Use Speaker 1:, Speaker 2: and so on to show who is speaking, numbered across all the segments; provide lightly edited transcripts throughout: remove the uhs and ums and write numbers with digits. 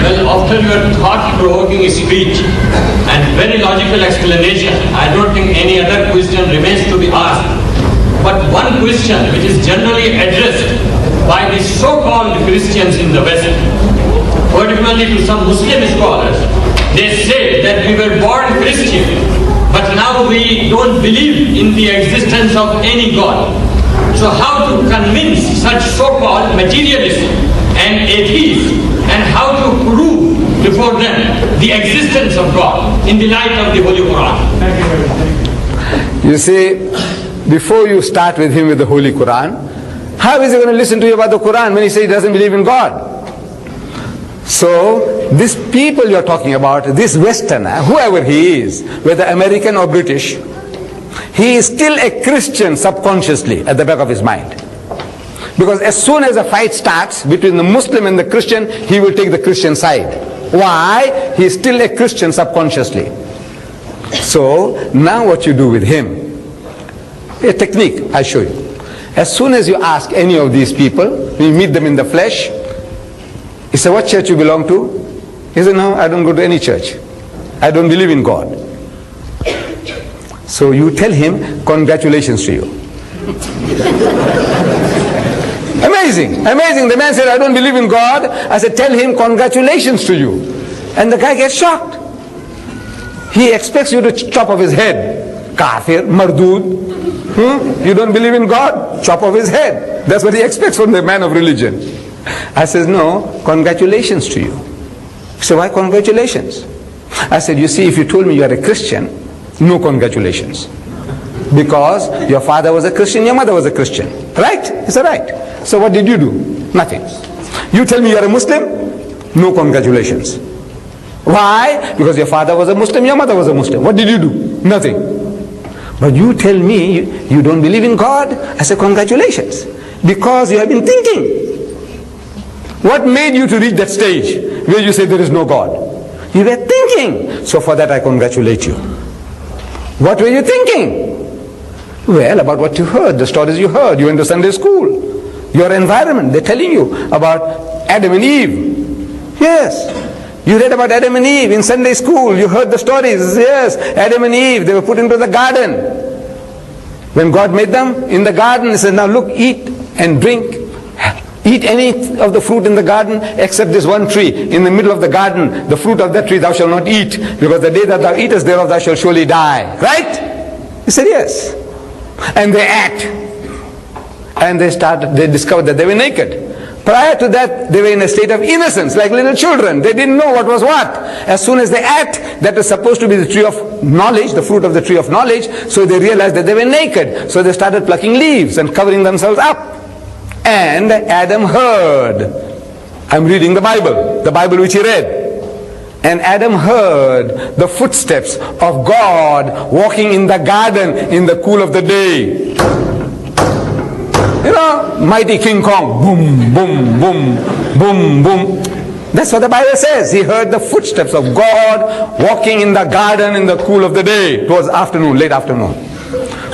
Speaker 1: Well, after your thought-provoking speech and very logical explanation, I don't think any other question remains to be asked. But one question which is generally addressed by the so-called Christians in the West, particularly to some Muslim scholars, they say that we were born Christian, but now we don't believe in the existence of any God. So how to convince such so-called materialists and atheists, and how to prove before them the existence of God in the light of the Holy Quran?
Speaker 2: You see, before you start with him with the Holy Quran, how is he going to listen to you about the Quran when he says he doesn't believe in God? So, these people you're talking about, this Westerner, whoever he is, whether American or British, he is still a Christian subconsciously at the back of his mind. Because as soon as a fight starts between the Muslim and the Christian, he will take the Christian side. Why? He is still a Christian subconsciously. So, now what you do with him, a technique I'll show you. As soon as you ask any of these people, you meet them in the flesh, he said, what church you belong to? He said, no, I don't go to any church. I don't believe in God. So you tell him, congratulations to you. Amazing, amazing. The man said, I don't believe in God. I said, tell him, congratulations to you. And the guy gets shocked. He expects you to chop off his head. Kafir, mardud. You don't believe in God? Chop off his head. That's what he expects from the man of religion. I said, no, congratulations to you. He said, why congratulations? I said, you see, if you told me you are a Christian, no congratulations. Because your father was a Christian, your mother was a Christian. Right? He said, right. So what did you do? Nothing. You tell me you are a Muslim? No congratulations. Why? Because your father was a Muslim, your mother was a Muslim. What did you do? Nothing. But you tell me you don't believe in God? I said, congratulations. Because you have been thinking. What made you to reach that stage where you say there is no God? You were thinking. So for that I congratulate you. What were you thinking? Well, about what you heard, the stories you heard. You went to Sunday school. Your environment, they're telling you about Adam and Eve. Yes. You read about Adam and Eve in Sunday school. You heard the stories. Yes. Adam and Eve, they were put into the garden. When God made them in the garden, He said, now look, eat and drink. Eat any of the fruit in the garden except this one tree. In the middle of the garden, the fruit of that tree thou shalt not eat, because the day that thou eatest thereof thou shalt surely die. Right? He said, yes. And they ate. And they discovered that they were naked. Prior to that, they were in a state of innocence, like little children. They didn't know what was what. As soon as they ate, that was supposed to be the tree of knowledge, the fruit of the tree of knowledge, so they realized that they were naked. So they started plucking leaves and covering themselves up. And Adam heard. I'm reading the Bible which he read. And Adam heard the footsteps of God walking in the garden in the cool of the day. You know, mighty King Kong. Boom, boom, boom, boom, boom. That's what the Bible says. He heard the footsteps of God walking in the garden in the cool of the day. It was afternoon, late afternoon.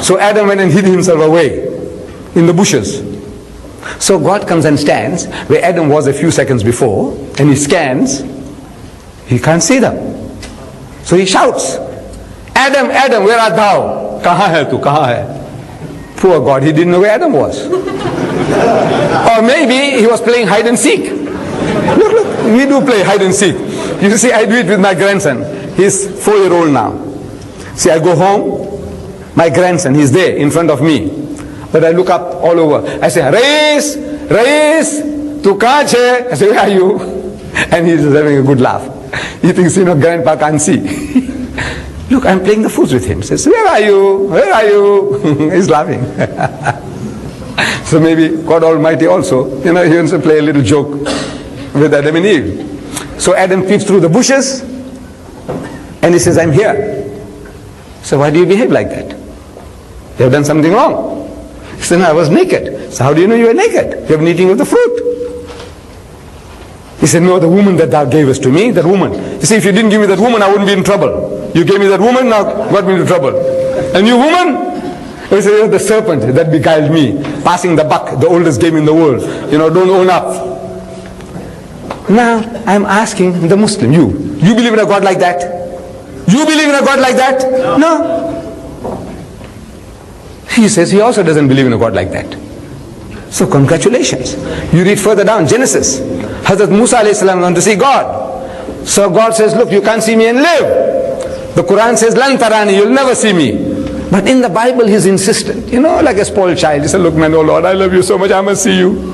Speaker 2: So Adam went and hid himself away in the bushes. So God comes and stands where Adam was a few seconds before, and he scans. He can't see them. So he shouts, Adam, Adam, where art thou? Kahan hai tu, kahan hai? Poor God, he didn't know where Adam was. Or maybe he was playing hide and seek. Look, we do play hide and seek. You see, I do it with my grandson. He's 4-year-old now. See, I go home, my grandson, he's there in front of me. But I look up all over. I say, Rais, tu kahan che? I say, where are you? And he's just having a good laugh. He thinks, grandpa can't see. Look, I'm playing the fools with him. He says, where are you? Where are you? He's laughing. So maybe God Almighty also, he wants to play a little joke with Adam and Eve. So Adam peeps through the bushes and he says, I'm here. So why do you behave like that? You have done something wrong. He said, no, I was naked. So how do you know you were naked? You have been eating of the fruit. He said, no, the woman that thou gavest to me, that woman. You see, if you didn't give me that woman, I wouldn't be in trouble. You gave me that woman, now got me into trouble. And you woman? He said, the serpent that beguiled me, passing the buck, the oldest game in the world. Don't own up. Now, I'm asking the Muslim, you believe in a God like that? You believe in a God like that? No. He says he also doesn't believe in a God like that. So congratulations. You read further down, Genesis. Hazrat Musa alayhi salam wanted to see God. So God says, look, you can't see me and live. The Quran says, Lan tarani, you'll never see me. But in the Bible, he's insistent. You know, like a spoiled child. He said, look man, oh Lord, I love you so much, I must see you.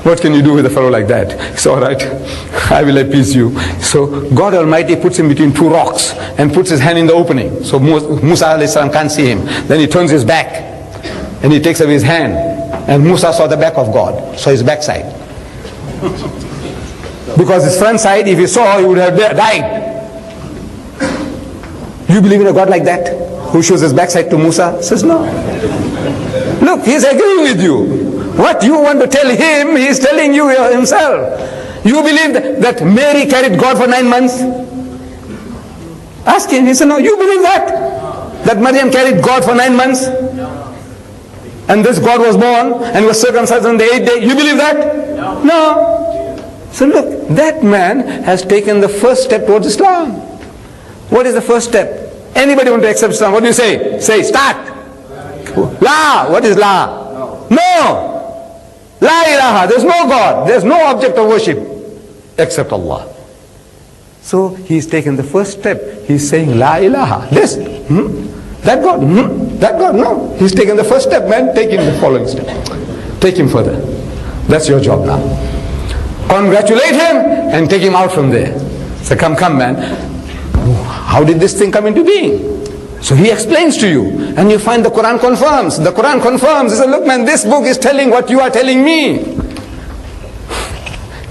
Speaker 2: What can you do with a fellow like that? It's all right, I will appease you. So God Almighty puts him between two rocks and puts his hand in the opening. So Musa alayhi salam can't see him. Then he turns his back and he takes away his hand. And Musa saw the back of God, saw his backside. Because his front side, if he saw, he would have died. You believe in a God like that? Who shows his backside to Musa? Says no. Look, he's agreeing with you. What you want to tell him, he's telling you himself. You believe that Mary carried God for 9 months? Ask him. He said, no, you believe that? That Maryam carried God for 9 months? And this God was born and was circumcised on the 8th day. You believe that? No. So look, that man has taken the first step towards Islam. What is the first step? Anybody want to accept Islam? What do you say? Say, start. La. What is la? No. La ilaha. There's no God. There's no object of worship except Allah. So he's taken the first step. He's saying la ilaha. This. That God. That God. No. He's taken the first step, man. Take him the following step. Take him further. That's your job now. Congratulate him and take him out from there. So come man. How did this thing come into being? So he explains to you, and you find the Quran confirms. The Quran confirms. He says, look man, this book is telling what you are telling me.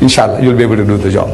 Speaker 2: Inshallah, you'll be able to do the job.